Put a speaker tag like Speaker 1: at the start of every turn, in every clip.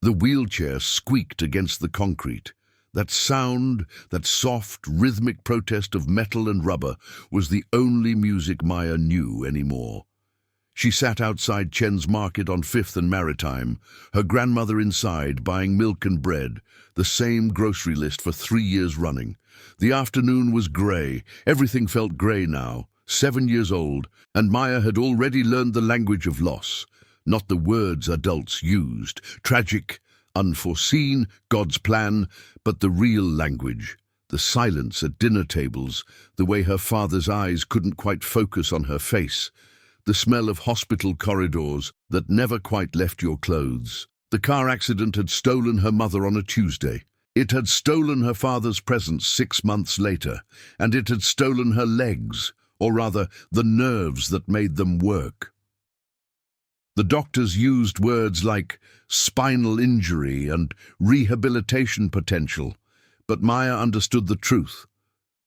Speaker 1: The wheelchair squeaked against the concrete. That sound, that soft, rhythmic protest of metal and rubber, was the only music Maya knew anymore. She sat outside Chen's Market on 5th and Maritime, her grandmother inside buying milk and bread, the same grocery list for 3 years running. The afternoon was grey. Everything felt grey now. 7 years old, and Maya had already learned the language of loss. Not the words adults used, tragic, unforeseen, God's plan, but the real language, the silence at dinner tables, the way her father's eyes couldn't quite focus on her face, the smell of hospital corridors that never quite left your clothes. The car accident had stolen her mother on a Tuesday. It had stolen her father's presence 6 months later, and it had stolen her legs, or rather, the nerves that made them work. The doctors used words like spinal injury and rehabilitation potential, but Maya understood the truth.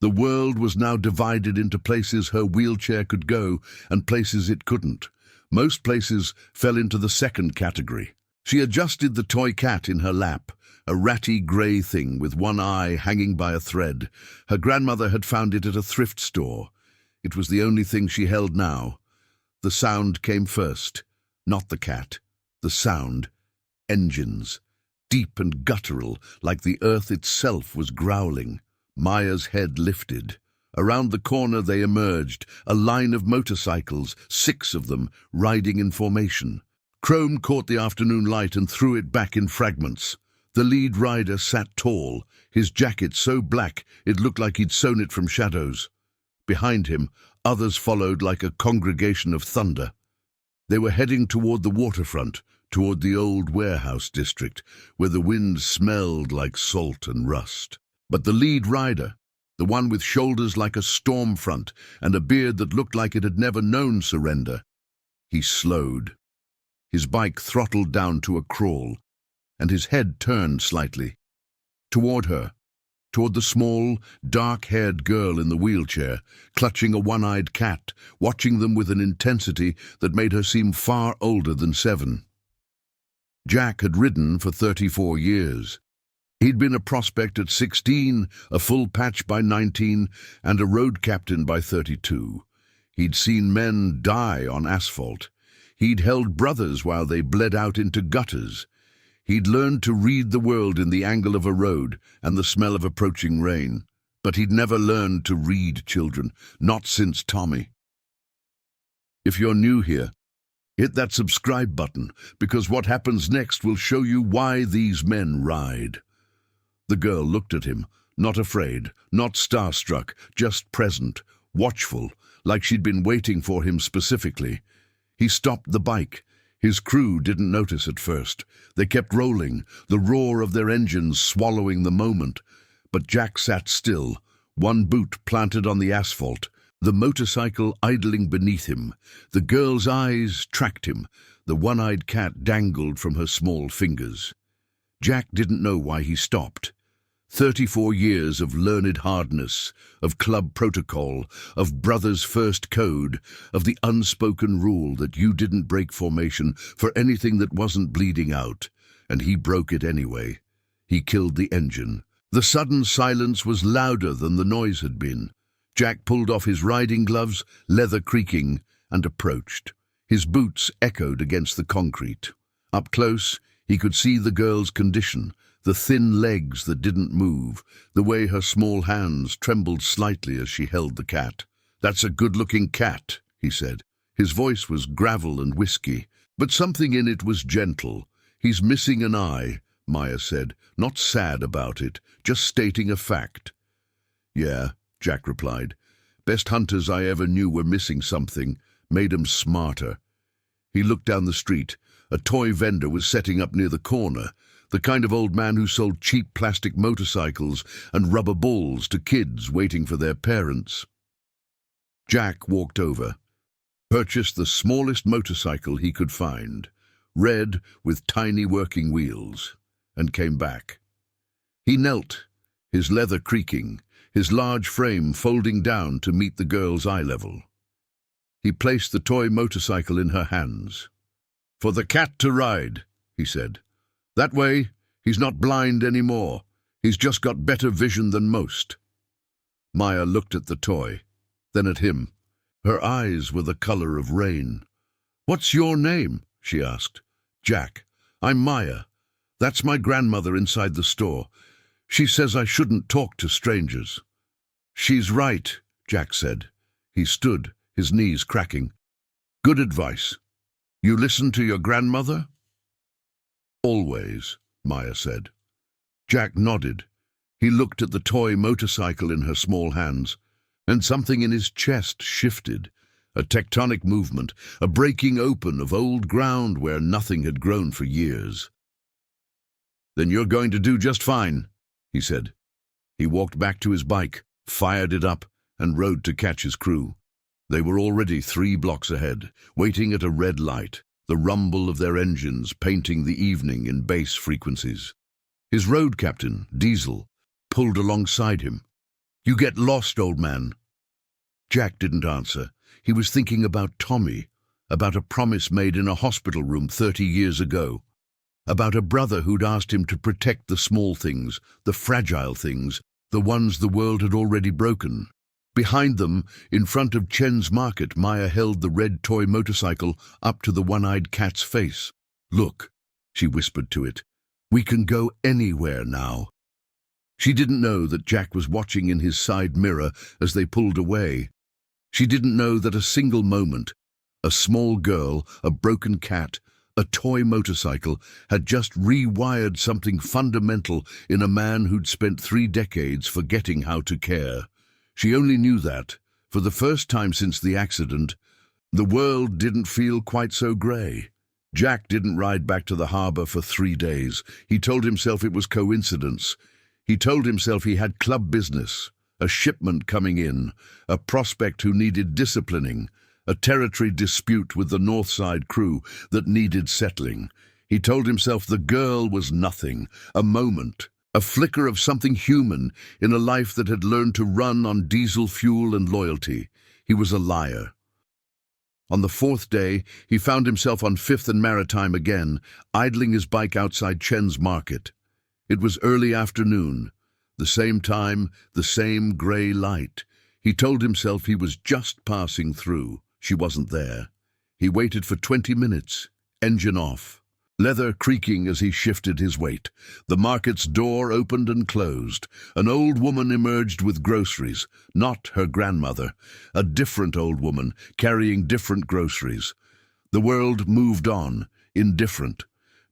Speaker 1: The world was now divided into places her wheelchair could go and places it couldn't. Most places fell into the second category. She adjusted the toy cat in her lap, a ratty grey thing with one eye hanging by a thread. Her grandmother had found it at a thrift store. It was the only thing she held now. The sound came first. Not the cat, the sound. Engines, deep and guttural, like the earth itself was growling. Maya's head lifted. Around the corner they emerged, a line of motorcycles, 6 of them, riding in formation. Chrome caught the afternoon light and threw it back in fragments. The lead rider sat tall, his jacket so black it looked like he'd sewn it from shadows. Behind him, others followed like a congregation of thunder. They were heading toward the waterfront, toward the old warehouse district, where the wind smelled like salt and rust. But the lead rider, the one with shoulders like a storm front and a beard that looked like it had never known surrender, he slowed. His bike throttled down to a crawl, and his head turned slightly. Toward her, toward the small, dark-haired girl in the wheelchair, clutching a one-eyed cat, watching them with an intensity that made her seem far older than 7. Jack had ridden for 34 years. He'd been a prospect at 16, a full patch by 19, and a road captain by 32. He'd seen men die on asphalt. He'd held brothers while they bled out into gutters. He'd learned to read the world in the angle of a road and the smell of approaching rain. But he'd never learned to read children, not since Tommy. If you're new here, hit that subscribe button, because what happens next will show you why these men ride. The girl looked at him, not afraid, not starstruck, just present, watchful, like she'd been waiting for him specifically. He stopped the bike. His crew didn't notice at first. They kept rolling, the roar of their engines swallowing the moment. But Jack sat still, one boot planted on the asphalt, the motorcycle idling beneath him. The girl's eyes tracked him. The one-eyed cat dangled from her small fingers. Jack didn't know why he stopped. 34 years of learned hardness, of club protocol, of brother's first code, of the unspoken rule that you didn't break formation for anything that wasn't bleeding out, and he broke it anyway. He killed the engine. The sudden silence was louder than the noise had been. Jack pulled off his riding gloves, leather creaking, and approached. His boots echoed against the concrete. Up close, he could see the girl's condition, the thin legs that didn't move, the way her small hands trembled slightly as she held the cat. "That's a good-looking cat," he said. His voice was gravel and whisky, but something in it was gentle. "He's missing an eye," Maya said, not sad about it, just stating a fact. "Yeah," Jack replied. "Best hunters I ever knew were missing something, made 'em smarter." He looked down the street. A toy vendor was setting up near the corner, the kind of old man who sold cheap plastic motorcycles and rubber balls to kids waiting for their parents. Jack walked over, purchased the smallest motorcycle he could find, red with tiny working wheels, and came back. He knelt, his leather creaking, his large frame folding down to meet the girl's eye level. He placed the toy motorcycle in her hands. "For the cat to ride," he said. That way, he's not blind anymore. He's just got better vision than most. Maya looked at the toy, then at him. Her eyes were the color of rain. "What's your name?" she asked. "Jack. I'm Maya. That's my grandmother inside the store. She says I shouldn't talk to strangers." "She's right," Jack said. He stood, his knees cracking. "Good advice. You listen to your grandmother?" "Always," Maya said. Jack nodded. He looked at the toy motorcycle in her small hands, and something in his chest shifted. A tectonic movement, a breaking open of old ground where nothing had grown for years. "Then you're going to do just fine," he said. He walked back to his bike, fired it up, and rode to catch his crew. They were already 3 blocks ahead, waiting at a red light, the rumble of their engines painting the evening in bass frequencies. His road captain, Diesel, pulled alongside him. "You get lost, old man." Jack didn't answer. He was thinking about Tommy, about a promise made in a hospital room 30 years ago, about a brother who'd asked him to protect the small things, the fragile things, the ones the world had already broken. Behind them, in front of Chen's market, Maya held the red toy motorcycle up to the one-eyed cat's face. "Look," she whispered to it, "we can go anywhere now." She didn't know that Jack was watching in his side mirror as they pulled away. She didn't know that a single moment, a small girl, a broken cat, a toy motorcycle, had just rewired something fundamental in a man who'd spent 3 decades forgetting how to care. She only knew that, for the first time since the accident, the world didn't feel quite so grey. Jack didn't ride back to the harbour for 3 days. He told himself it was coincidence. He told himself he had club business, a shipment coming in, a prospect who needed disciplining, a territory dispute with the Northside crew that needed settling. He told himself the girl was nothing, a moment, a flicker of something human in a life that had learned to run on diesel fuel and loyalty. He was a liar. On the 4th day, he found himself on 5th and Maritime again, idling his bike outside Chen's market. It was early afternoon, the same time, the same grey light. He told himself he was just passing through. She wasn't there. He waited for 20 minutes, engine off, leather creaking as he shifted his weight. The market's door opened and closed. An old woman emerged with groceries, not her grandmother, a different old woman carrying different groceries. The world moved on, indifferent.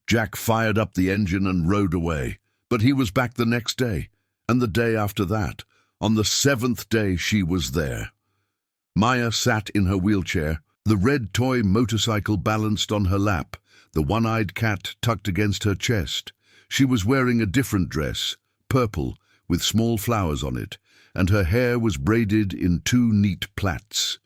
Speaker 1: Jack fired up the engine and rode away. But he was back the next day, and the day after that. On the 7th day she was there. Maya sat in her wheelchair, the red toy motorcycle balanced on her lap, the one-eyed cat tucked against her chest. She was wearing a different dress, purple, with small flowers on it, and her hair was braided in 2 neat plaits.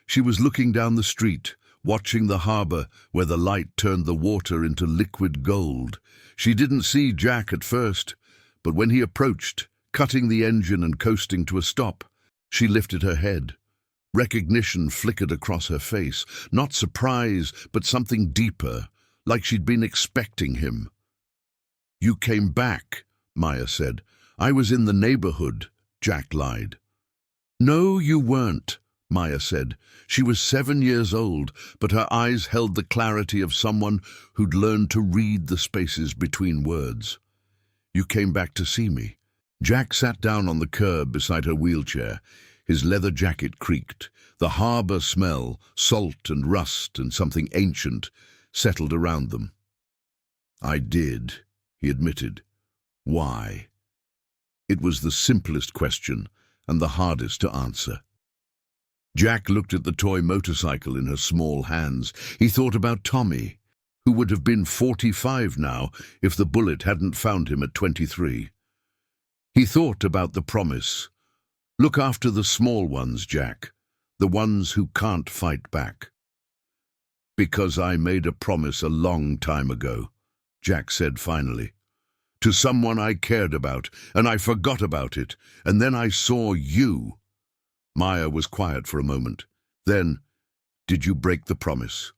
Speaker 1: She was looking down the street, watching the harbour where the light turned the water into liquid gold. She didn't see Jack at first, but when he approached, cutting the engine and coasting to a stop, she lifted her head. Recognition flickered across her face, not surprise, but something deeper, like she'd been expecting him. "You came back," Maya said. "I was in the neighborhood," Jack lied. "No, you weren't," Maya said. She was 7 years old, but her eyes held the clarity of someone who'd learned to read the spaces between words. "You came back to see me." Jack sat down on the curb beside her wheelchair. His leather jacket creaked. The harbour smell, salt and rust and something ancient, settled around them. "I did," he admitted. "Why?" It was the simplest question and the hardest to answer. Jack looked at the toy motorcycle in her small hands. He thought about Tommy, who would have been 45 now if the bullet hadn't found him at 23. He thought about the promise. "Look after the small ones, Jack, the ones who can't fight back." "Because I made a promise a long time ago," Jack said finally. "To someone I cared about, and I forgot about it, and then I saw you." Maya was quiet for a moment. Then, "Did you break the promise?"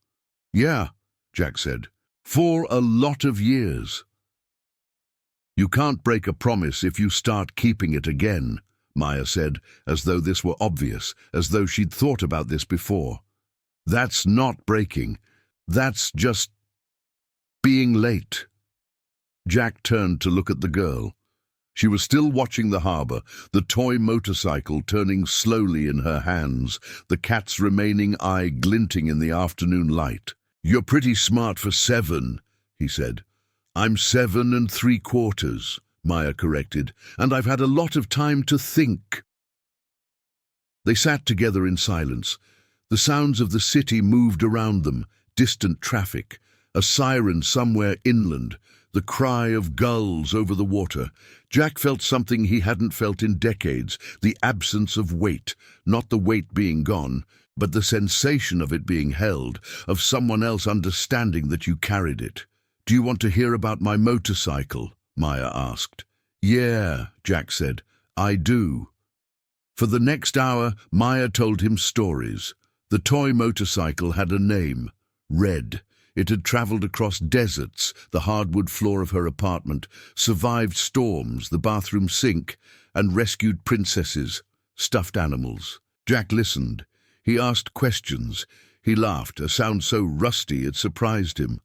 Speaker 1: "Yeah," Jack said. "For a lot of years." You can't break a promise if you start keeping it again, Maya said, as though this were obvious, as though she'd thought about this before. That's not breaking. That's just being late. Jack turned to look at the girl. She was still watching the harbour, the toy motorcycle turning slowly in her hands, the cat's remaining eye glinting in the afternoon light. "You're pretty smart for 7, he said. "I'm 7 3/4, Maya corrected, "and I've had a lot of time to think." They sat together in silence. The sounds of the city moved around them, distant traffic, a siren somewhere inland, the cry of gulls over the water. Jack felt something he hadn't felt in decades, the absence of weight, not the weight being gone, but the sensation of it being held, of someone else understanding that you carried it. "Do you want to hear about my motorcycle?" Maya asked. "Yeah," Jack said, "I do." For the next hour, Maya told him stories. The toy motorcycle had a name, Red. It had travelled across deserts, the hardwood floor of her apartment, survived storms, the bathroom sink, and rescued princesses, stuffed animals. Jack listened. He asked questions. He laughed, a sound so rusty it surprised him.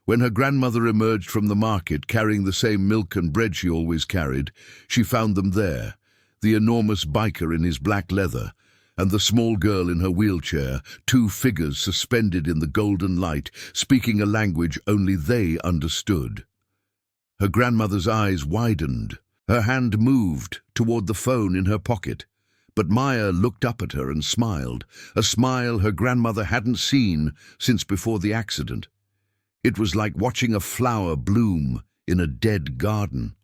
Speaker 1: When her grandmother emerged from the market carrying the same milk and bread she always carried, she found them there, the enormous biker in his black leather, and the small girl in her wheelchair, 2 figures suspended in the golden light, speaking a language only they understood. Her grandmother's eyes widened. Her hand moved toward the phone in her pocket. But Maya looked up at her and smiled, a smile her grandmother hadn't seen since before the accident. It was like watching a flower bloom in a dead garden.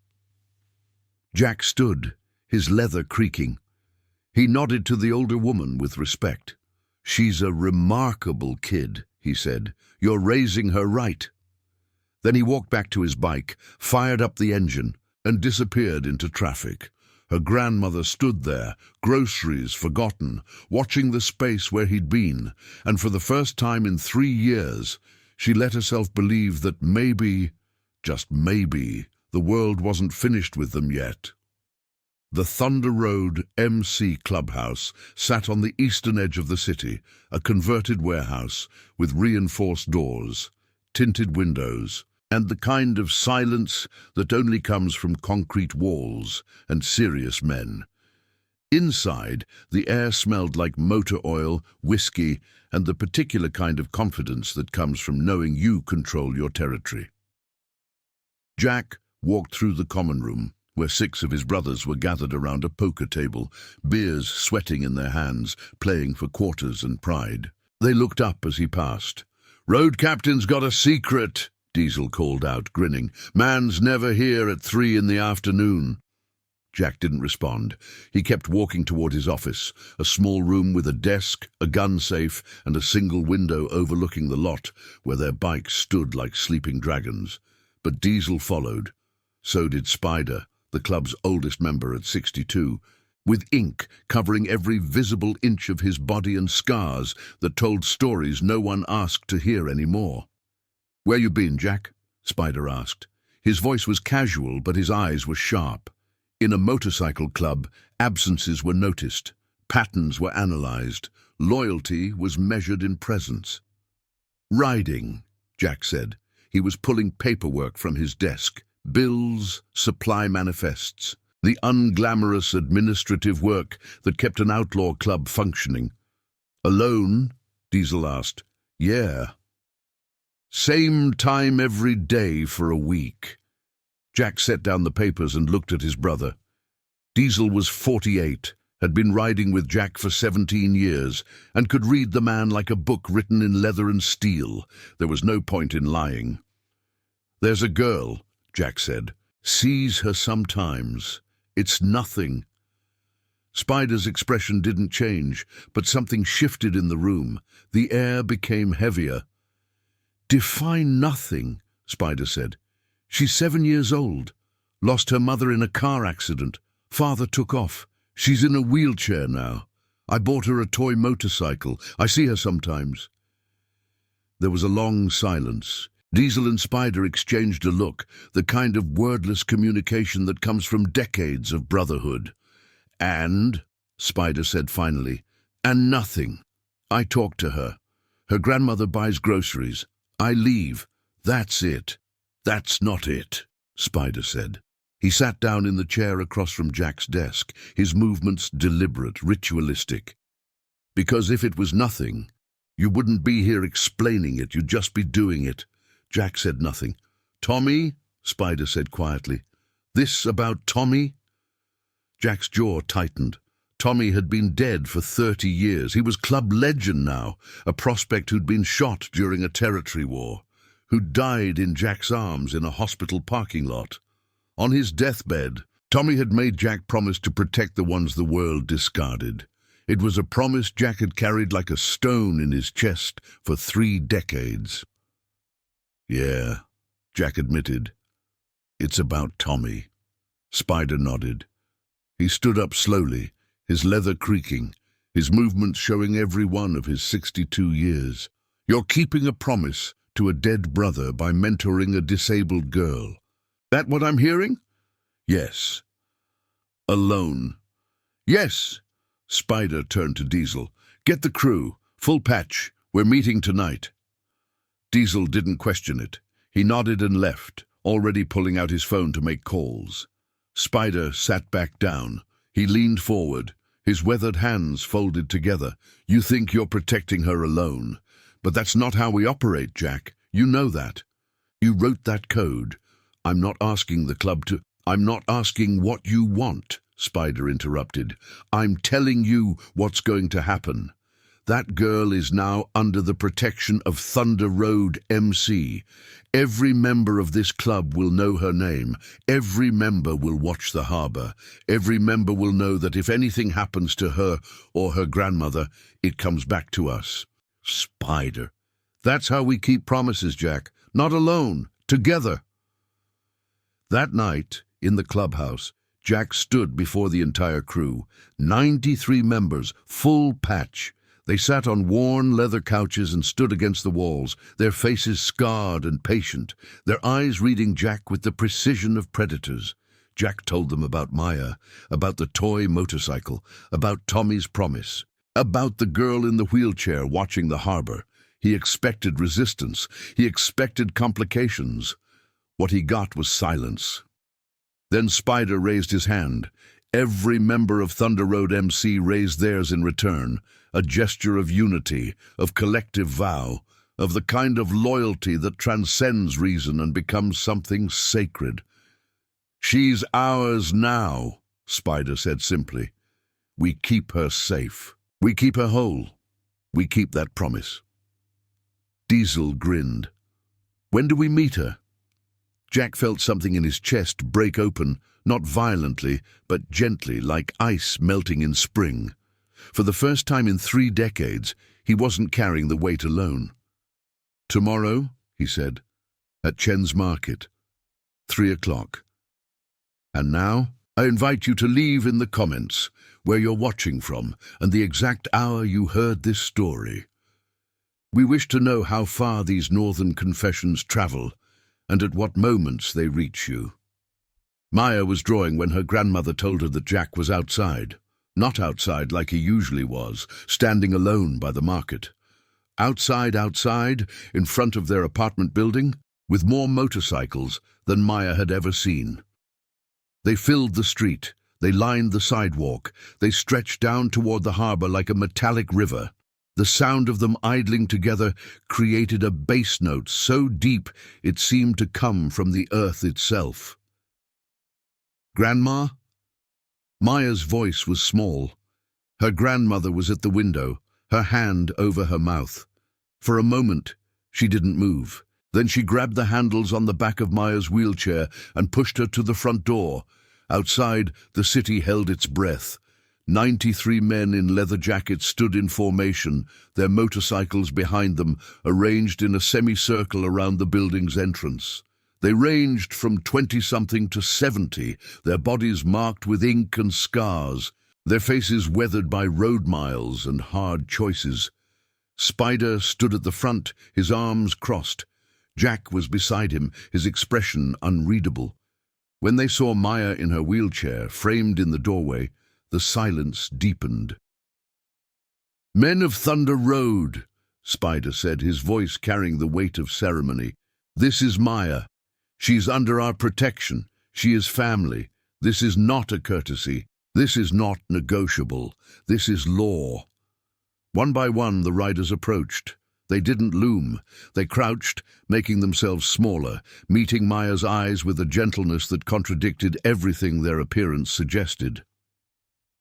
Speaker 1: Jack stood, his leather creaking. He nodded to the older woman with respect. "She's a remarkable kid," he said. "You're raising her right." Then he walked back to his bike, fired up the engine, and disappeared into traffic. Her grandmother stood there, groceries forgotten, watching the space where he'd been, and for the first time in 3 years, she let herself believe that maybe, just maybe, the world wasn't finished with them yet. The Thunder Road MC Clubhouse sat on the eastern edge of the city, a converted warehouse with reinforced doors, tinted windows, and the kind of silence that only comes from concrete walls and serious men. Inside, the air smelled like motor oil, whiskey, and the particular kind of confidence that comes from knowing you control your territory. Jack walked through the common room, where 6 of his brothers were gathered around a poker table, beers sweating in their hands, playing for quarters and pride. They looked up as he passed. "Road captain's got a secret," Diesel called out, grinning. "Man's never here at 3 in the afternoon." Jack didn't respond. He kept walking toward his office, a small room with a desk, a gun safe, and a single window overlooking the lot where their bikes stood like sleeping dragons. But Diesel followed. So did Spider, the club's oldest member at 62, with ink covering every visible inch of his body and scars that told stories no one asked to hear anymore. "Where you been, Jack?" Spider asked. His voice was casual, but his eyes were sharp. In a motorcycle club, absences were noticed, patterns were analyzed, loyalty was measured in presence. "Riding," Jack said. He was pulling paperwork from his desk. Bills, supply manifests, the unglamorous administrative work that kept an outlaw club functioning. "Alone?" Diesel asked. "Yeah." "Same time every day for a week." Jack set down the papers and looked at his brother. Diesel was 48, had been riding with Jack for 17 years, and could read the man like a book written in leather and steel. There was no point in lying. "There's a girl," Jack said. "Sees her sometimes. It's nothing." Spider's expression didn't change, but something shifted in the room. The air became heavier. "Define nothing," Spider said. "She's 7 years old. Lost her mother in a car accident. Father took off. She's in a wheelchair now. I bought her a toy motorcycle. I see her sometimes." There was a long silence. Diesel and Spider exchanged a look, the kind of wordless communication that comes from decades of brotherhood. "And," Spider said finally, "and nothing. I talk to her. Her grandmother buys groceries. I leave. That's it." "That's not it," Spider said. He sat down in the chair across from Jack's desk, his movements deliberate, ritualistic. "Because if it was nothing, you wouldn't be here explaining it, you'd just be doing it." Jack said nothing. "Tommy?" Spider said quietly. "This about Tommy?" Jack's jaw tightened. Tommy had been dead for 30 years. He was club legend now, a prospect who'd been shot during a territory war, who died in Jack's arms in a hospital parking lot. On his deathbed, Tommy had made Jack promise to protect the ones the world discarded. It was a promise Jack had carried like a stone in his chest for 3 decades. "Yeah," Jack admitted. "It's about Tommy." Spider nodded. He stood up slowly, his leather creaking, his movements showing every one of his 62 years. "You're keeping a promise to a dead brother by mentoring a disabled girl. That what I'm hearing?" "Yes." "Alone?" "Yes." Spider turned to Diesel. "Get the crew. Full patch. We're meeting tonight." Diesel didn't question it. He nodded and left, already pulling out his phone to make calls. Spider sat back down. He leaned forward, his weathered hands folded together. "You think you're protecting her alone. But that's not how we operate, Jack. You know that. You wrote that code. I'm not asking the club to—" "I'm not asking what you want," Spider interrupted. "I'm telling you what's going to happen. That girl is now under the protection of Thunder Road MC. Every member of this club will know her name. Every member will watch the harbor. Every member will know that if anything happens to her or her grandmother, it comes back to us." "Spider." "That's how we keep promises, Jack. Not alone. Together." That night, in the clubhouse, Jack stood before the entire crew. 93 members, full patch. They sat on worn leather couches and stood against the walls, their faces scarred and patient, their eyes reading Jack with the precision of predators. Jack told them about Maya, about the toy motorcycle, about Tommy's promise, about the girl in the wheelchair watching the harbor. He expected resistance. He expected complications. What he got was silence. Then Spider raised his hand. Every member of Thunder Road MC raised theirs in return, a gesture of unity, of collective vow, of the kind of loyalty that transcends reason and becomes something sacred. "She's ours now," Spider said simply. "We keep her safe. We keep her whole. We keep that promise." Diesel grinned. "When do we meet her?" Jack felt something in his chest break open, not violently, but gently, like ice melting in spring. For the first time in 3 decades, he wasn't carrying the weight alone. "Tomorrow," he said, "at Chen's Market, 3 o'clock. And now, I invite you to leave in the comments where you're watching from and the exact hour you heard this story. We wish to know how far these northern confessions travel and at what moments they reach you." Maya was drawing when her grandmother told her that Jack was outside. Not outside like he usually was, standing alone by the market. Outside, in front of their apartment building, with more motorcycles than Maya had ever seen. They filled the street, they lined the sidewalk, they stretched down toward the harbor like a metallic river. The sound of them idling together created a bass note so deep it seemed to come from the earth itself. "Grandma?" Maya's voice was small. Her grandmother was at the window, her hand over her mouth. For a moment, she didn't move. Then she grabbed the handles on the back of Maya's wheelchair and pushed her to the front door. Outside, the city held its breath. 93 men in leather jackets stood in formation, their motorcycles behind them, arranged in a semicircle around the building's entrance. They ranged from 20-something to 70, their bodies marked with ink and scars, their faces weathered by road miles and hard choices. Spider stood at the front, his arms crossed. Jack was beside him, his expression unreadable. When they saw Maya in her wheelchair, framed in the doorway, the silence deepened. "Men of Thunder Road," Spider said, his voice carrying the weight of ceremony. "This is Maya. She's under our protection. She is family. This is not a courtesy. This is not negotiable. This is law." One by one, the riders approached. They didn't loom. They crouched, making themselves smaller, meeting Maya's eyes with a gentleness that contradicted everything their appearance suggested.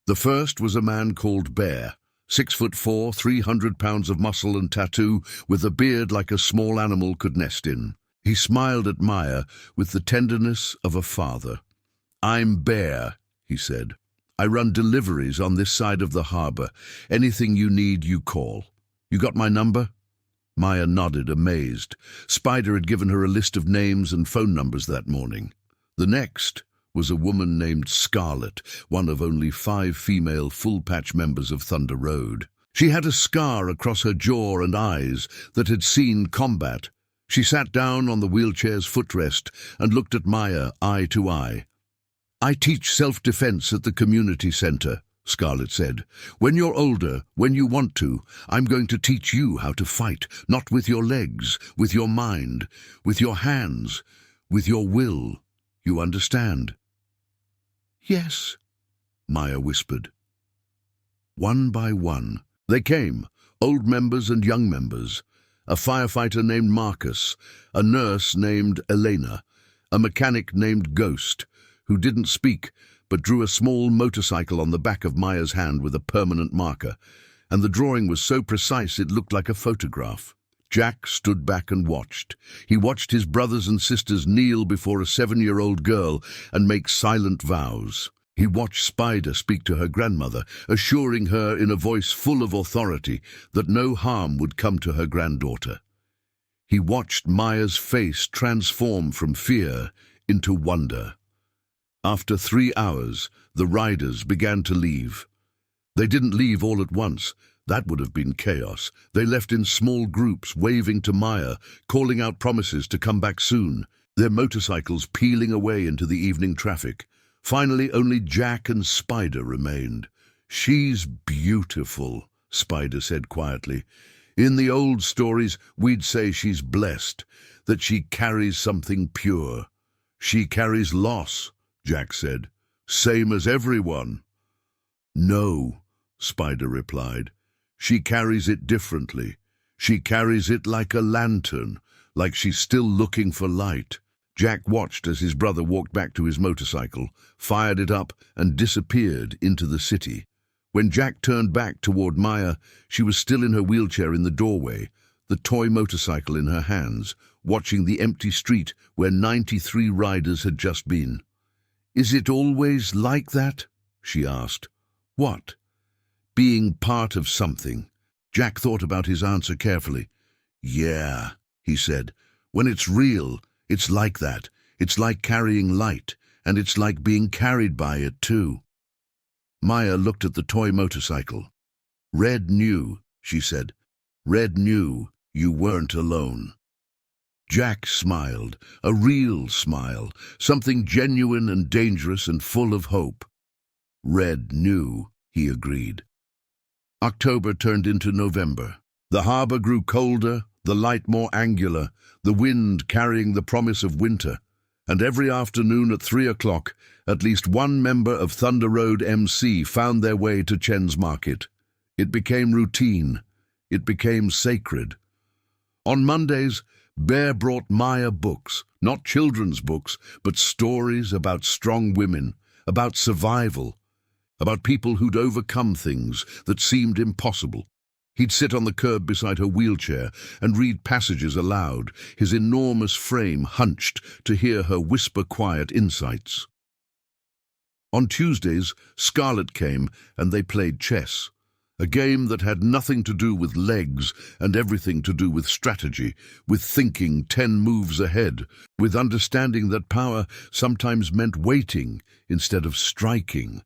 Speaker 1: The first was a man called Bear, 6'4", 300 pounds of muscle and tattoo, with a beard like a small animal could nest in. He smiled at Maya with the tenderness of a father. "I'm Bear," he said. "I run deliveries on this side of the harbour. Anything you need, you call. You got my number?" Maya nodded, amazed. Spider had given her a list of names and phone numbers that morning. The next was a woman named Scarlet, one of only 5 female full-patch members of Thunder Road. She had a scar across her jaw and eyes that had seen combat. She sat down on the wheelchair's footrest and looked at Maya eye to eye. "I teach self-defense at the community center," Scarlet said. "When you're older, when you want to, I'm going to teach you how to fight, not with your legs, with your mind, with your hands, with your will. You understand?" "Yes," Maya whispered. One by one, they came, old members and young members. A firefighter named Marcus, a nurse named Elena, a mechanic named Ghost, who didn't speak but drew a small motorcycle on the back of Maya's hand with a permanent marker, and the drawing was so precise it looked like a photograph. Jack stood back and watched. He watched his brothers and sisters kneel before a 7-year-old girl and make silent vows. He watched Spider speak to her grandmother, assuring her in a voice full of authority that no harm would come to her granddaughter. He watched Maya's face transform from fear into wonder. After 3 hours, the riders began to leave. They didn't leave all at once. That would have been chaos. They left in small groups, waving to Maya, calling out promises to come back soon, their motorcycles peeling away into the evening traffic. Finally, only Jack and Spider remained. "She's beautiful," Spider said quietly. "In the old stories, we'd say she's blessed, that she carries something pure. She carries loss," Jack said. "Same as everyone." "No," Spider replied. "She carries it differently. She carries it like a lantern, like she's still looking for light." Jack watched as his brother walked back to his motorcycle, fired it up, and disappeared into the city. When Jack turned back toward Maya, she was still in her wheelchair in the doorway, the toy motorcycle in her hands, watching the empty street where 93 riders had just been. "Is it always like that?" she asked. "What?" "Being part of something." Jack thought about his answer carefully. "Yeah," he said. "When it's real, it's like that. It's like carrying light, and it's like being carried by it too." Maya looked at the toy motorcycle. "Red knew," she said. "Red knew you weren't alone." Jack smiled, a real smile, something genuine and dangerous and full of hope. "Red knew," he agreed. October turned into November. The harbour grew colder, the light more angular, the wind carrying the promise of winter, and every afternoon at 3 o'clock, at least one member of Thunder Road MC found their way to Chen's Market. It became routine. It became sacred. On Mondays, Bear brought Maya books, not children's books, but stories about strong women, about survival, about people who'd overcome things that seemed impossible. He'd sit on the curb beside her wheelchair and read passages aloud, his enormous frame hunched to hear her whisper quiet insights. On Tuesdays, Scarlet came and they played chess, a game that had nothing to do with legs and everything to do with strategy, with thinking 10 moves ahead, with understanding that power sometimes meant waiting instead of striking.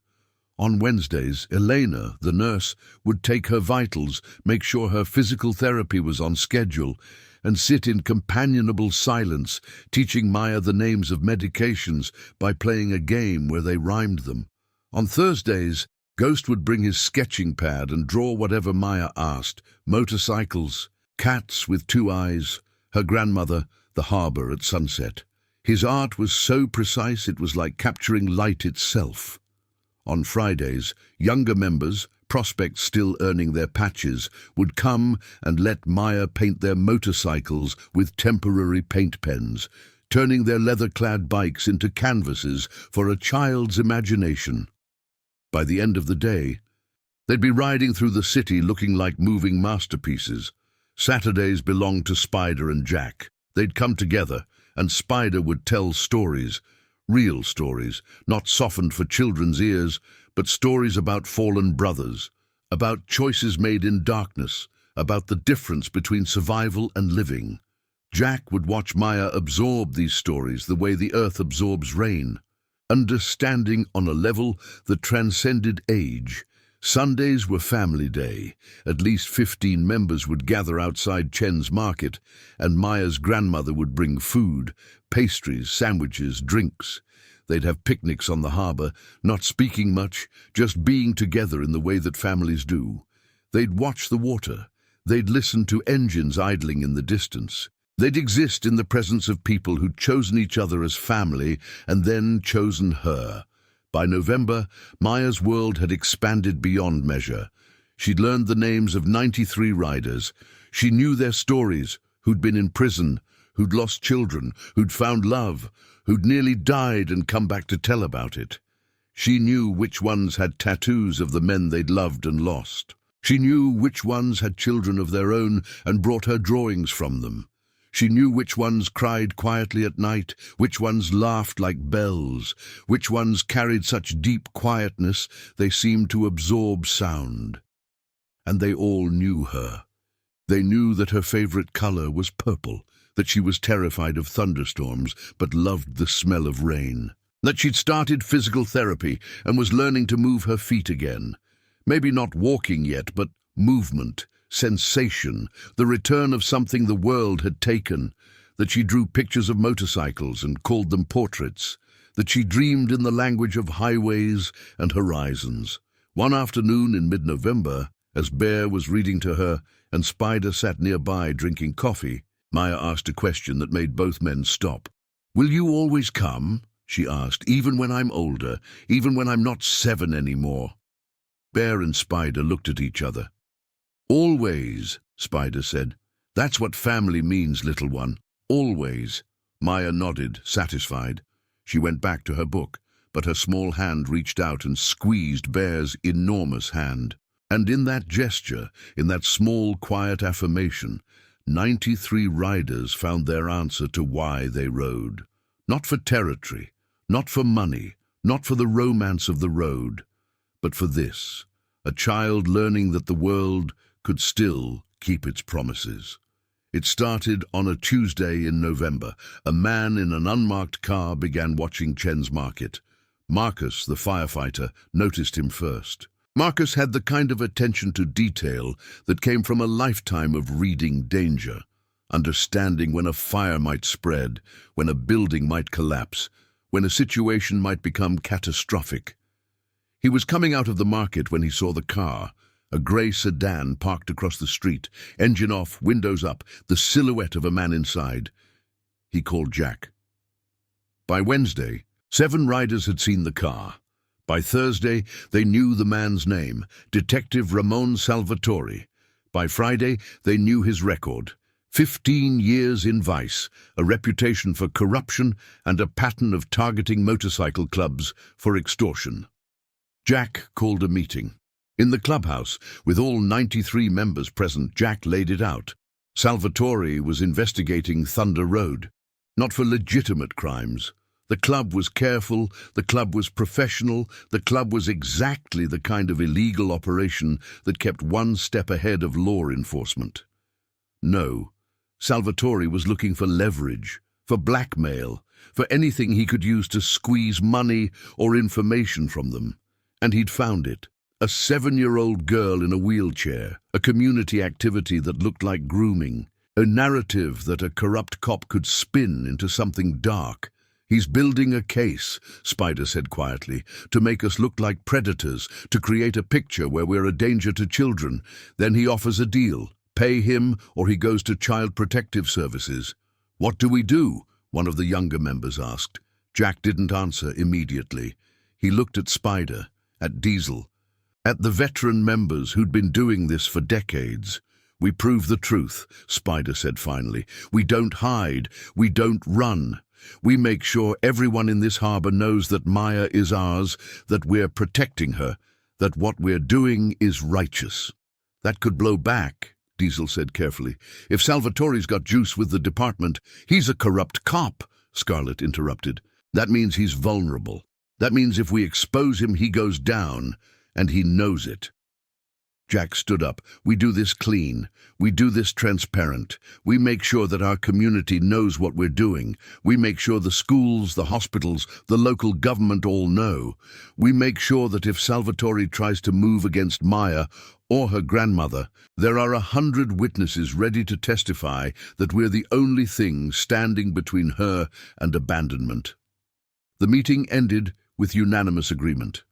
Speaker 1: On Wednesdays, Elena, the nurse, would take her vitals, make sure her physical therapy was on schedule, and sit in companionable silence, teaching Maya the names of medications by playing a game where they rhymed them. On Thursdays, Ghost would bring his sketching pad and draw whatever Maya asked: motorcycles, cats with two eyes, her grandmother, the harbour at sunset. His art was so precise it was like capturing light itself. On Fridays, younger members, prospects still earning their patches, would come and let Maya paint their motorcycles with temporary paint pens, turning their leather-clad bikes into canvases for a child's imagination. By the end of the day, they'd be riding through the city looking like moving masterpieces. Saturdays belonged to Spider and Jack. They'd come together, and Spider would tell stories, real stories, not softened for children's ears, but stories about fallen brothers, about choices made in darkness, about the difference between survival and living. Jack would watch Maya absorb these stories the way the earth absorbs rain, understanding on a level that transcended age. Sundays were family day. At least 15 members would gather outside Chen's market, and Maya's grandmother would bring food, pastries, sandwiches, drinks. They'd have picnics on the harbour, not speaking much, just being together in the way that families do. They'd watch the water. They'd listen to engines idling in the distance. They'd exist in the presence of people who'd chosen each other as family and then chosen her. By November, Maya's world had expanded beyond measure. She'd learned the names of 93 riders. She knew their stories, who'd been in prison, who'd lost children, who'd found love, who'd nearly died and come back to tell about it. She knew which ones had tattoos of the men they'd loved and lost. She knew which ones had children of their own and brought her drawings from them. She knew which ones cried quietly at night, which ones laughed like bells, which ones carried such deep quietness they seemed to absorb sound. And they all knew her. They knew that her favorite color was purple, that she was terrified of thunderstorms but loved the smell of rain, that she'd started physical therapy and was learning to move her feet again. Maybe not walking yet, but movement, sensation, the return of something the world had taken, that she drew pictures of motorcycles and called them portraits, that she dreamed in the language of highways and horizons. One afternoon in mid-November, as Bear was reading to her and Spider sat nearby drinking coffee, Maya asked a question that made both men stop. "Will you always come?" she asked, "even when I'm older, even when I'm not 7 anymore?" Bear and Spider looked at each other. "Always," Spider said. "That's what family means, little one. Always." Maya nodded, satisfied. She went back to her book, but her small hand reached out and squeezed Bear's enormous hand. And in that gesture, in that small, quiet affirmation, 93 riders found their answer to why they rode. Not for territory, not for money, not for the romance of the road, but for this, a child learning that the world could still keep its promises. It started on a Tuesday in November. A man in an unmarked car began watching Chen's market. Marcus, the firefighter, noticed him first. Marcus had the kind of attention to detail that came from a lifetime of reading danger, understanding when a fire might spread, when a building might collapse, when a situation might become catastrophic. He was coming out of the market when he saw the car, a grey sedan parked across the street, engine off, windows up, the silhouette of a man inside. He called Jack. By Wednesday, 7 riders had seen the car. By Thursday, they knew the man's name, Detective Ramon Salvatore. By Friday, they knew his record. 15 years in vice, a reputation for corruption, and a pattern of targeting motorcycle clubs for extortion. Jack called a meeting. In the clubhouse, with all 93 members present, Jack laid it out. Salvatore was investigating Thunder Road, not for legitimate crimes. The club was careful, the club was professional, the club was exactly the kind of illegal operation that kept one step ahead of law enforcement. No, Salvatore was looking for leverage, for blackmail, for anything he could use to squeeze money or information from them. And he'd found it. A 7-year-old girl in a wheelchair, a community activity that looked like grooming, A narrative that a corrupt cop could spin into something dark. He's building a case, Spider said quietly, to make us look like predators, to create a picture where we're a danger to children. Then he offers a deal. Pay him or he goes to Child Protective Services. What do we do? One of the younger members asked. Jack didn't answer immediately. He looked at Spider, at Diesel, at the veteran members who'd been doing this for decades. We prove the truth, Spider said finally. We don't hide. We don't run. We make sure everyone in this harbor knows that Maya is ours, that we're protecting her, that what we're doing is righteous. That could blow back, Diesel said carefully. If Salvatore's got juice with the department, he's a corrupt cop, Scarlet interrupted. That means he's vulnerable. That means if we expose him, he goes down, and he knows it. Jack stood up. We do this clean. We do this transparent. We make sure that our community knows what we're doing. We make sure the schools, the hospitals, the local government all know. We make sure that if Salvatore tries to move against Maya or her grandmother, there are 100 witnesses ready to testify that we're the only thing standing between her and abandonment. The meeting ended with unanimous agreement.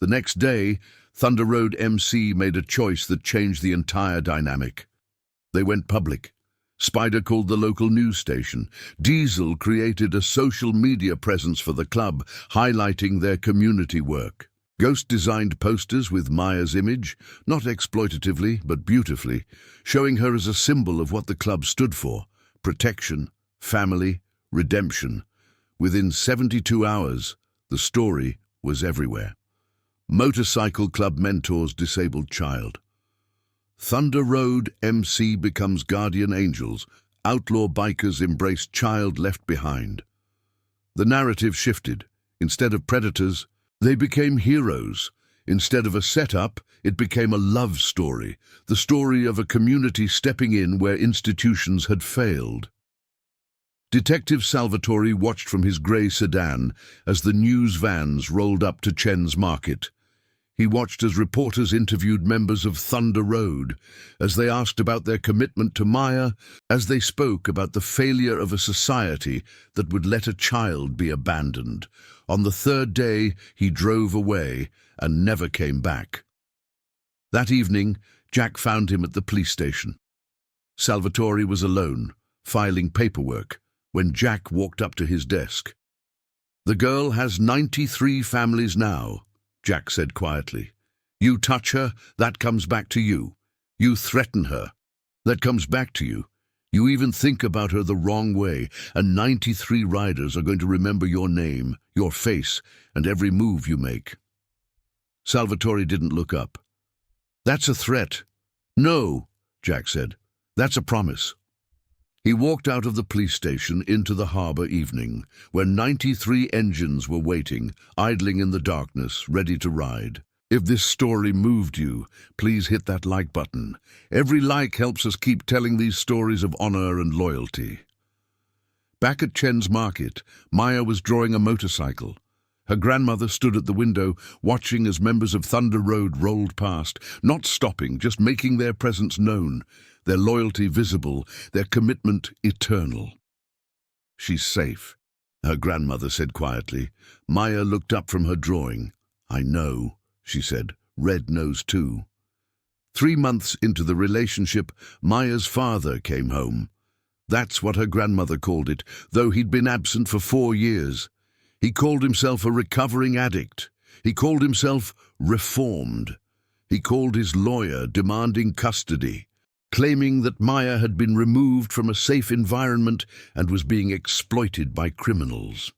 Speaker 1: The next day, Thunder Road MC made a choice that changed the entire dynamic. They went public. Spider called the local news station. Diesel created a social media presence for the club, highlighting their community work. Ghost designed posters with Maya's image, not exploitatively but beautifully, showing her as a symbol of what the club stood for: protection, family, redemption. Within 72 hours, the story was everywhere. Motorcycle Club mentors disabled child. Thunder Road MC becomes guardian angels. Outlaw bikers embrace child left behind. The narrative shifted. Instead of predators, they became heroes. Instead of a setup, it became a love story. The story of a community stepping in where institutions had failed. Detective Salvatore watched from his grey sedan as the news vans rolled up to Chen's Market. He watched as reporters interviewed members of Thunder Road, as they asked about their commitment to Maya, as they spoke about the failure of a society that would let a child be abandoned. On the third day, he drove away and never came back. That evening, Jack found him at the police station. Salvatore was alone, filing paperwork, when Jack walked up to his desk. "The girl has 93 families now," Jack said quietly. "You touch her, that comes back to you. You threaten her, that comes back to you. You even think about her the wrong way, and 93 riders are going to remember your name, your face, and every move you make." Salvatore didn't look up. "That's a threat." "No," Jack said. "That's a promise." He walked out of the police station into the harbor evening, where 93 engines were waiting, idling in the darkness, ready to ride. If this story moved you, please hit that like button. Every like helps us keep telling these stories of honor and loyalty. Back at Chen's Market, Maya was drawing a motorcycle. Her grandmother stood at the window, watching as members of Thunder Road rolled past, not stopping, just making their presence known, their loyalty visible, their commitment eternal. "She's safe," her grandmother said quietly. Maya looked up from her drawing. "I know," she said. "Red knows too." 3 months into the relationship, Maya's father came home. That's what her grandmother called it, though he'd been absent for 4 years. He called himself a recovering addict. He called himself reformed. He called his lawyer demanding custody, claiming that Maya had been removed from a safe environment and was being exploited by criminals.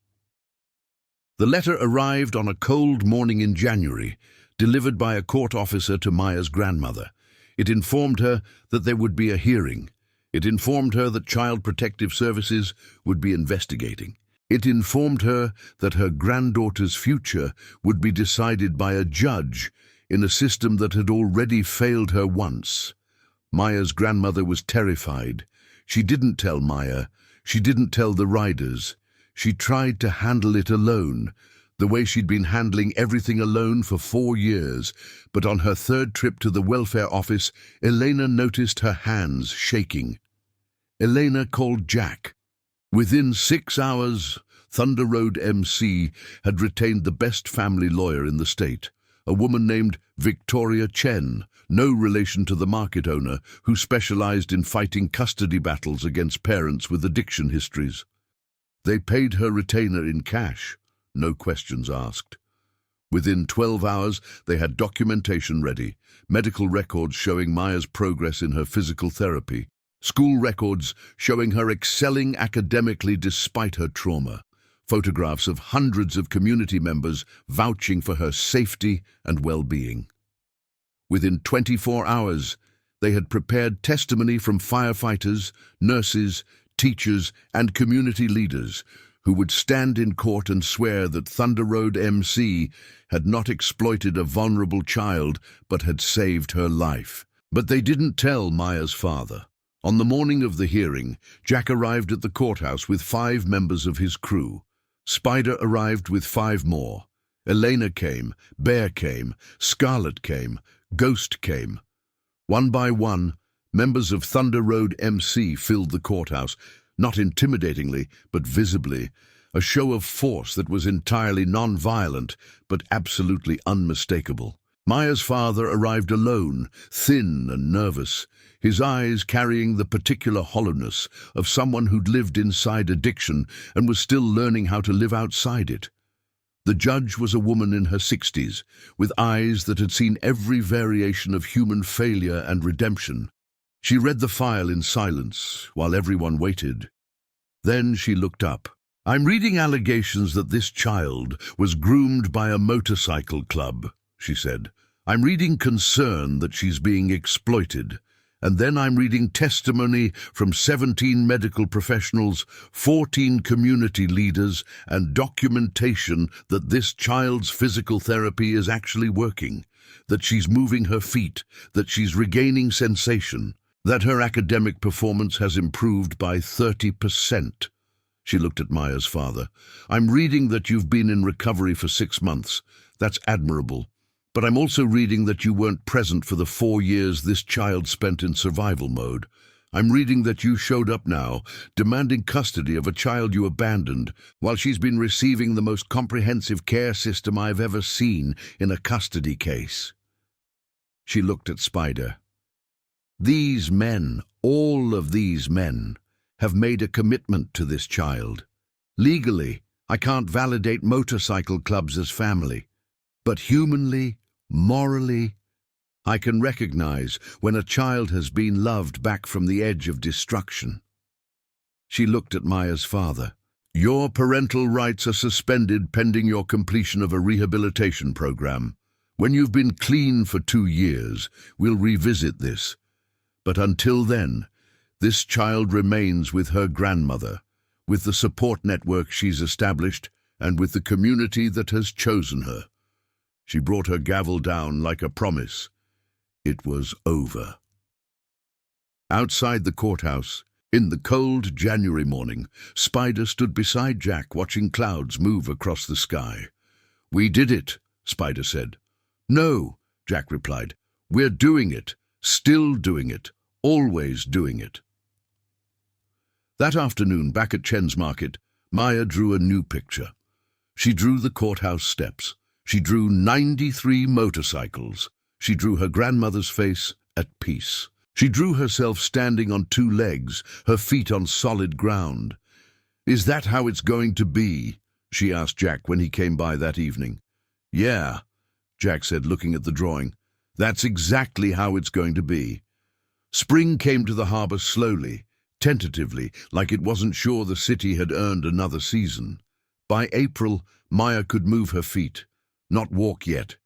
Speaker 1: The letter arrived on a cold morning in January, delivered by a court officer to Maya's grandmother. It informed her that there would be a hearing. It informed her that Child Protective Services would be investigating. It informed her that her granddaughter's future would be decided by a judge in a system that had already failed her once. Maya's grandmother was terrified. She didn't tell Maya. She didn't tell the riders. She tried to handle it alone, the way she'd been handling everything alone for 4 years. But on her 3rd trip to the welfare office, Elena noticed her hands shaking. Elena called Jack. Within 6 hours, Thunder Road MC had retained the best family lawyer in the state, a woman named Victoria Chen, no relation to the market owner, who specialized in fighting custody battles against parents with addiction histories. They paid her retainer in cash, no questions asked. Within 12 hours, they had documentation ready, medical records showing Maya's progress in her physical therapy, school records showing her excelling academically despite her trauma, photographs of hundreds of community members vouching for her safety and well-being. Within 24 hours, they had prepared testimony from firefighters, nurses, teachers, and community leaders who would stand in court and swear that Thunder Road MC had not exploited a vulnerable child but had saved her life. But they didn't tell Maya's father. On the morning of the hearing, Jack arrived at the courthouse with 5 members of his crew. Spider arrived with 5 more. Elena came, Bear came, Scarlet came, Ghost came. One by one, members of Thunder Road MC filled the courthouse, not intimidatingly, but visibly, a show of force that was entirely non-violent, but absolutely unmistakable. Maya's father arrived alone, thin and nervous, his eyes carrying the particular hollowness of someone who'd lived inside addiction and was still learning how to live outside it. The judge was a woman in her 60s, with eyes that had seen every variation of human failure and redemption. She read the file in silence while everyone waited. Then she looked up. "I'm reading allegations that this child was groomed by a motorcycle club," she said. "I'm reading concern that she's being exploited. And then I'm reading testimony from 17 medical professionals, 14 community leaders, and documentation that this child's physical therapy is actually working, that she's moving her feet, that she's regaining sensation, that her academic performance has improved by 30%. She looked at Maya's father. "I'm reading that you've been in recovery for 6 months. That's admirable. But I'm also reading that you weren't present for the 4 years this child spent in survival mode. I'm reading that you showed up now, demanding custody of a child you abandoned, while she's been receiving the most comprehensive care system I've ever seen in a custody case." She looked at Spider. "These men, all of these men, have made a commitment to this child. Legally, I can't validate motorcycle clubs as family, but humanly, morally, I can recognize when a child has been loved back from the edge of destruction." She looked at Maya's father. "Your parental rights are suspended pending your completion of a rehabilitation program. When you've been clean for 2 years, we'll revisit this. But until then, this child remains with her grandmother, with the support network she's established, and with the community that has chosen her." She brought her gavel down like a promise. It was over. Outside the courthouse, in the cold January morning, Spider stood beside Jack, watching clouds move across the sky. "We did it," Spider said. "No," Jack replied. "We're doing it, still doing it, always doing it." That afternoon, back at Chen's Market, Maya drew a new picture. She drew the courthouse steps. She drew 93 motorcycles. She drew her grandmother's face at peace. She drew herself standing on 2 legs, her feet on solid ground. "Is that how it's going to be?" she asked Jack when he came by that evening. "Yeah," Jack said, looking at the drawing. "That's exactly how it's going to be." Spring came to the harbour slowly, tentatively, like it wasn't sure the city had earned another season. By April, Maya could move her feet. Not walk yet,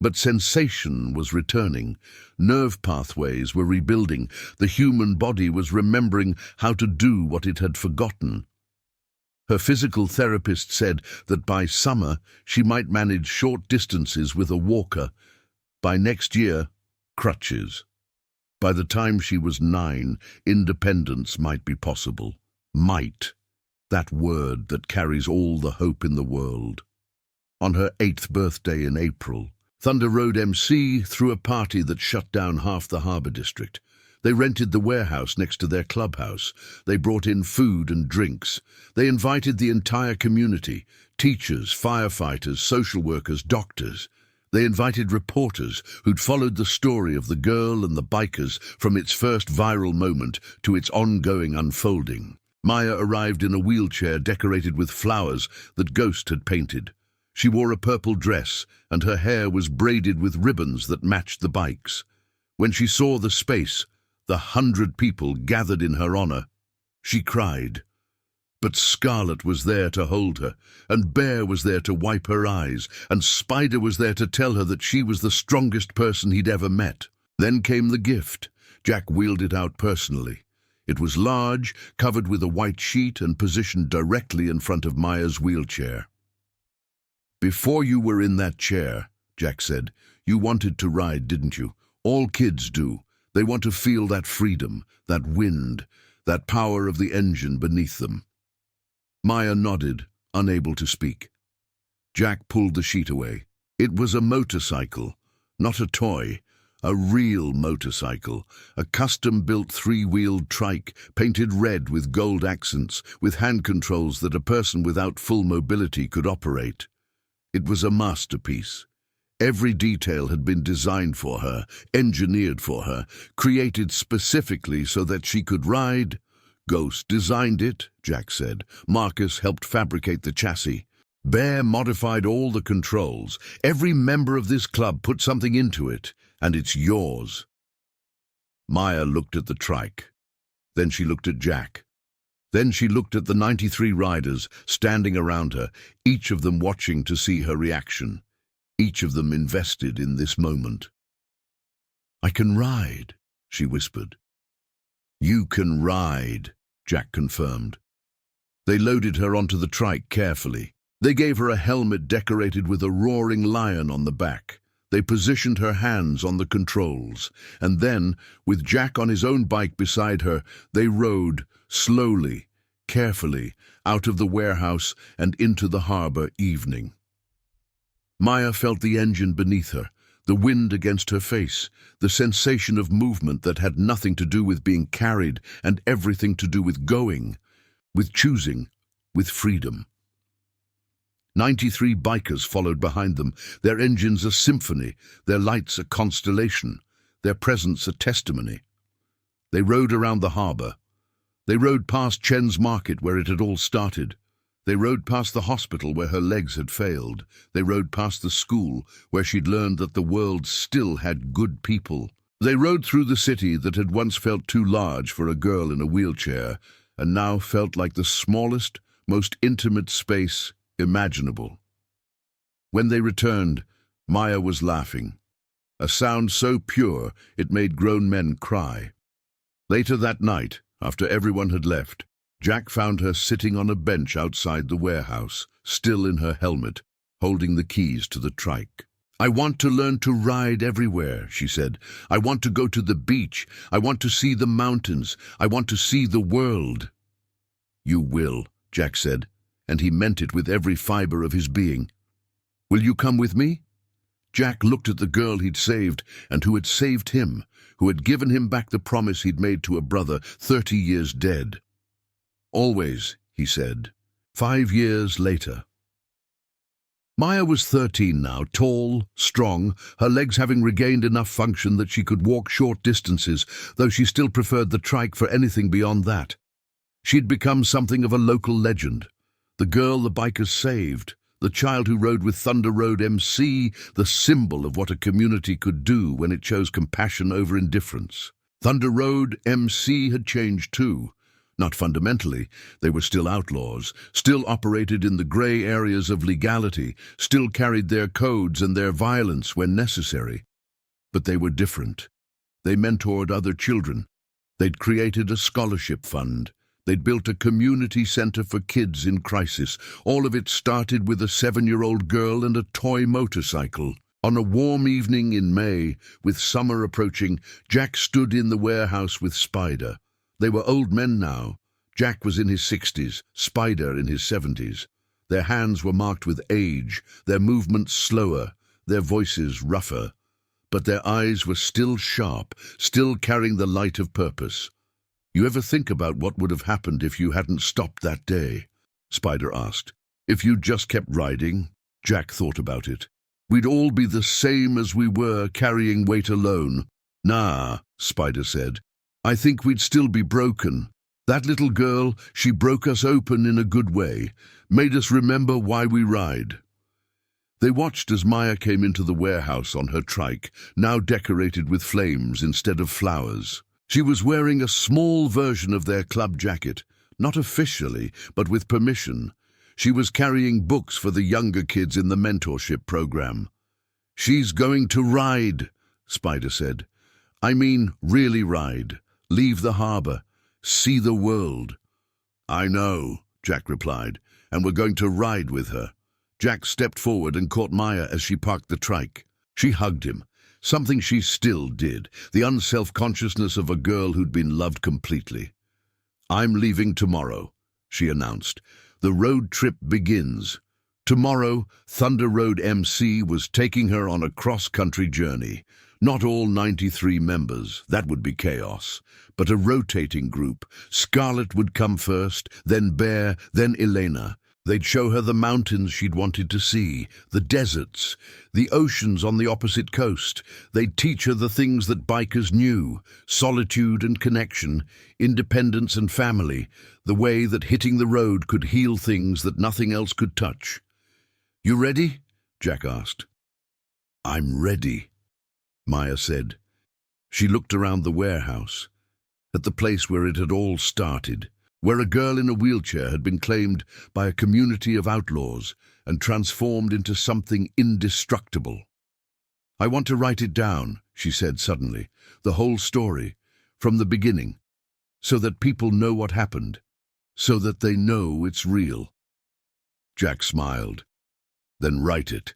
Speaker 1: but sensation was returning. Nerve pathways were rebuilding. The human body was remembering how to do what it had forgotten. Her physical therapist said that by summer she might manage short distances with a walker. By next year, crutches. By the time she was 9, independence might be possible. Might. That word that carries all the hope in the world. On her 8th birthday in April, Thunder Road MC threw a party that shut down half the harbour district. They rented the warehouse next to their clubhouse. They brought in food and drinks. They invited the entire community, teachers, firefighters, social workers, doctors. They invited reporters who'd followed the story of the girl and the bikers from its first viral moment to its ongoing unfolding. Maya arrived in a wheelchair decorated with flowers that Ghost had painted. She wore a purple dress, and her hair was braided with ribbons that matched the bikes. When she saw the space, the 100 people gathered in her honor, she cried. But Scarlet was there to hold her, and Bear was there to wipe her eyes, and Spider was there to tell her that she was the strongest person he'd ever met. Then came the gift. Jack wheeled it out personally. It was large, covered with a white sheet, and positioned directly in front of Maya's wheelchair. "Before you were in that chair," Jack said, "you wanted to ride, didn't you? All kids do. They want to feel that freedom, that wind, that power of the engine beneath them." Maya nodded, unable to speak. Jack pulled the sheet away. It was a motorcycle, not a toy, a real motorcycle, a custom-built three-wheeled trike, painted red with gold accents, with hand controls that a person without full mobility could operate. It was a masterpiece. Every detail had been designed for her, engineered for her, created specifically so that she could ride. Ghost designed it, Jack said. Marcus helped fabricate the chassis. Bear modified all the controls. Every member of this club put something into it, and it's yours. Maya looked at the trike. Then she looked at Jack. Then she looked at the 93 riders standing around her, each of them watching to see her reaction, each of them invested in this moment. "I can ride," she whispered. "You can ride," Jack confirmed. They loaded her onto the trike carefully. They gave her a helmet decorated with a roaring lion on the back. They positioned her hands on the controls, and then, with Jack on his own bike beside her, they rode, slowly, carefully, out of the warehouse and into the harbor evening. Maya felt the engine beneath her, the wind against her face, the sensation of movement that had nothing to do with being carried and everything to do with going, with choosing, with freedom. 93 bikers followed behind them, their engines a symphony, their lights a constellation, their presence a testimony. They rode around the harbor. They rode past Chen's market where it had all started. They rode past the hospital where her legs had failed. They rode past the school where she'd learned that the world still had good people. They rode through the city that had once felt too large for a girl in a wheelchair and now felt like the smallest, most intimate space imaginable. When they returned, Maya was laughing, a sound so pure it made grown men cry. Later that night, after everyone had left, Jack found her sitting on a bench outside the warehouse, still in her helmet, holding the keys to the trike. "I want to learn to ride everywhere," she said. "I want to go to the beach. I want to see the mountains. I want to see the world." "You will," Jack said, and he meant it with every fiber of his being. "Will you come with me?" Jack looked at the girl he'd saved and who had saved him, who had given him back the promise he'd made to a brother 30 years dead. "Always," he said. 5 years later. Maya was 13 now, tall, strong, her legs having regained enough function that she could walk short distances, though she still preferred the trike for anything beyond that. She'd become something of a local legend. The girl the bikers saved, the child who rode with Thunder Road MC, the symbol of what a community could do when it chose compassion over indifference. Thunder Road MC had changed too. Not fundamentally, they were still outlaws, still operated in the grey areas of legality, still carried their codes and their violence when necessary. But they were different. They mentored other children. They'd created a scholarship fund. They'd built a community center for kids in crisis. All of it started with a 7-year-old girl and a toy motorcycle. On a warm evening in May, with summer approaching, Jack stood in the warehouse with Spider. They were old men now. Jack was in his 60s, Spider in his 70s. Their hands were marked with age, their movements slower, their voices rougher. but their eyes were still sharp, still carrying the light of purpose. "You ever think about what would have happened if you hadn't stopped that day?" Spider asked. "If you'd just kept riding?" Jack thought about it. "We'd all be the same as we were, carrying weight alone." "Nah," Spider said. "I think we'd still be broken. That little girl, she broke us open in a good way, made us remember why we ride." They watched as Maya came into the warehouse on her trike, now decorated with flames instead of flowers. She was wearing a small version of their club jacket, not officially, but with permission. She was carrying books for the younger kids in the mentorship program. "She's going to ride," Spider said. "I mean, really ride. Leave the harbor. See the world." "I know," Jack replied, "and we're going to ride with her." Jack stepped forward and caught Maya as she parked the trike. She hugged him, something she still did, the unself-consciousness of a girl who'd been loved completely. "I'm leaving tomorrow," she announced. "The road trip begins." Tomorrow, Thunder Road MC was taking her on a cross-country journey. Not all 93 members, that would be chaos, but a rotating group. Scarlett would come first, then Bear, then Elena. They'd show her the mountains she'd wanted to see, the deserts, the oceans on the opposite coast. They'd teach her the things that bikers knew: solitude and connection, independence and family, the way that hitting the road could heal things that nothing else could touch. "You ready?" Jack asked. "I'm ready," Maya said. She looked around the warehouse, at the place where it had all started, where a girl in a wheelchair had been claimed by a community of outlaws and transformed into something indestructible. "I want to write it down," she said suddenly, "the whole story, from the beginning, so that people know what happened, so that they know it's real." Jack smiled. "Then write it."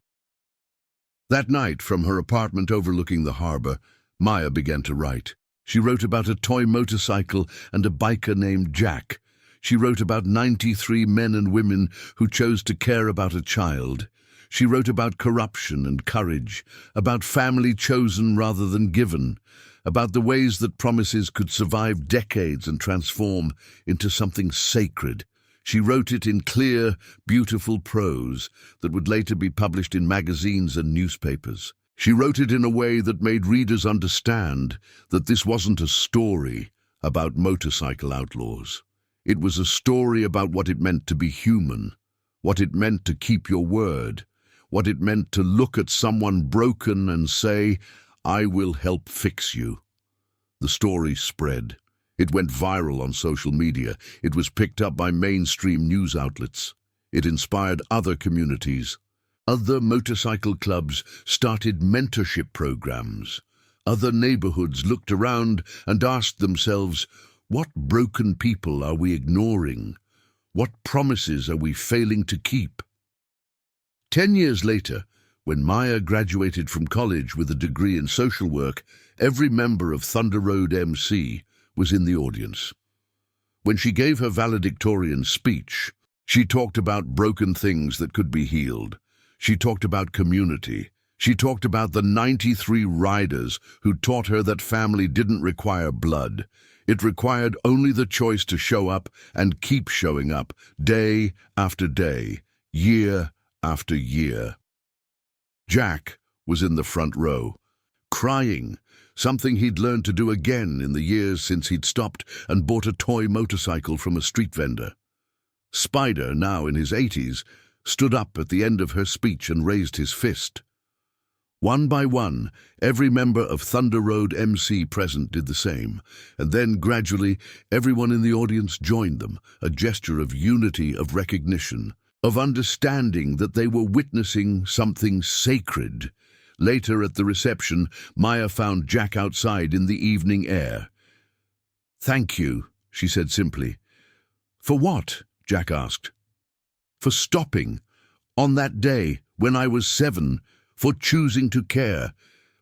Speaker 1: That night, from her apartment overlooking the harbor, Maya began to write. She wrote about a toy motorcycle and a biker named Jack. She wrote about 93 men and women who chose to care about a child. She wrote about corruption and courage, about family chosen rather than given, about the ways that promises could survive decades and transform into something sacred. She wrote it in clear, beautiful prose that would later be published in magazines and newspapers. She wrote it in a way that made readers understand that this wasn't a story about motorcycle outlaws. It was a story about what it meant to be human, what it meant to keep your word, what it meant to look at someone broken and say, "I will help fix you." The story spread. It went viral on social media. It was picked up by mainstream news outlets. It inspired other communities. Other motorcycle clubs started mentorship programs. Other neighborhoods looked around and asked themselves, what broken people are we ignoring? What promises are we failing to keep? 10 years later, when Maya graduated from college with a degree in social work, every member of Thunder Road MC was in the audience. When she gave her valedictorian speech, she talked about broken things that could be healed. She talked about community. She talked about the 93 riders who taught her that family didn't require blood. It required only the choice to show up and keep showing up, day after day, year after year. Jack was in the front row, crying, something he'd learned to do again in the years since he'd stopped and bought a toy motorcycle from a street vendor. Spider, now in his 80s, stood up at the end of her speech and raised his fist. One by one, every member of Thunder Road MC present did the same, and then gradually everyone in the audience joined them, a gesture of unity, of recognition, of understanding that they were witnessing something sacred. Later at the reception, Maya found Jack outside in the evening air. "Thank you," she said simply. "For what?" Jack asked. "For stopping, on that day when I was 7, for choosing to care,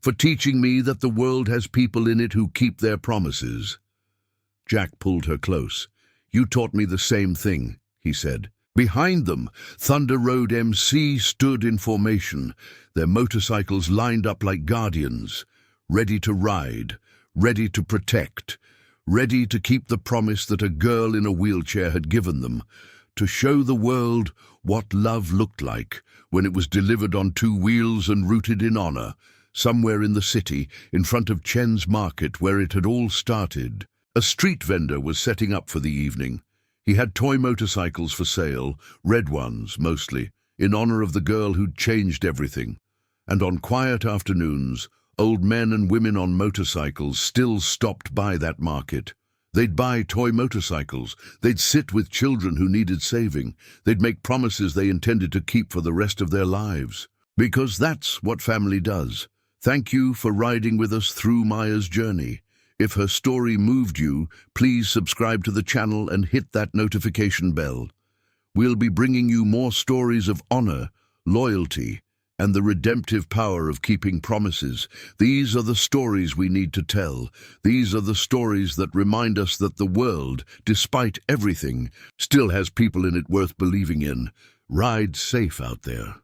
Speaker 1: for teaching me that the world has people in it who keep their promises." Jack pulled her close. "You taught me the same thing," he said. Behind them, Thunder Road MC stood in formation, their motorcycles lined up like guardians, ready to ride, ready to protect, ready to keep the promise that a girl in a wheelchair had given them, to show the world what love looked like when it was delivered on two wheels and rooted in honor, somewhere in the city, in front of Chen's market where it had all started. A street vendor was setting up for the evening. He had toy motorcycles for sale, red ones mostly, in honor of the girl who'd changed everything. And on quiet afternoons, old men and women on motorcycles still stopped by that market. They'd buy toy motorcycles, they'd sit with children who needed saving, they'd make promises they intended to keep for the rest of their lives. Because that's what family does. Thank you for riding with us through Maya's journey. If her story moved you, please subscribe to the channel and hit that notification bell. We'll be bringing you more stories of honor, loyalty, and the redemptive power of keeping promises. These are the stories we need to tell. These are the stories that remind us that the world, despite everything, still has people in it worth believing in. Ride safe out there.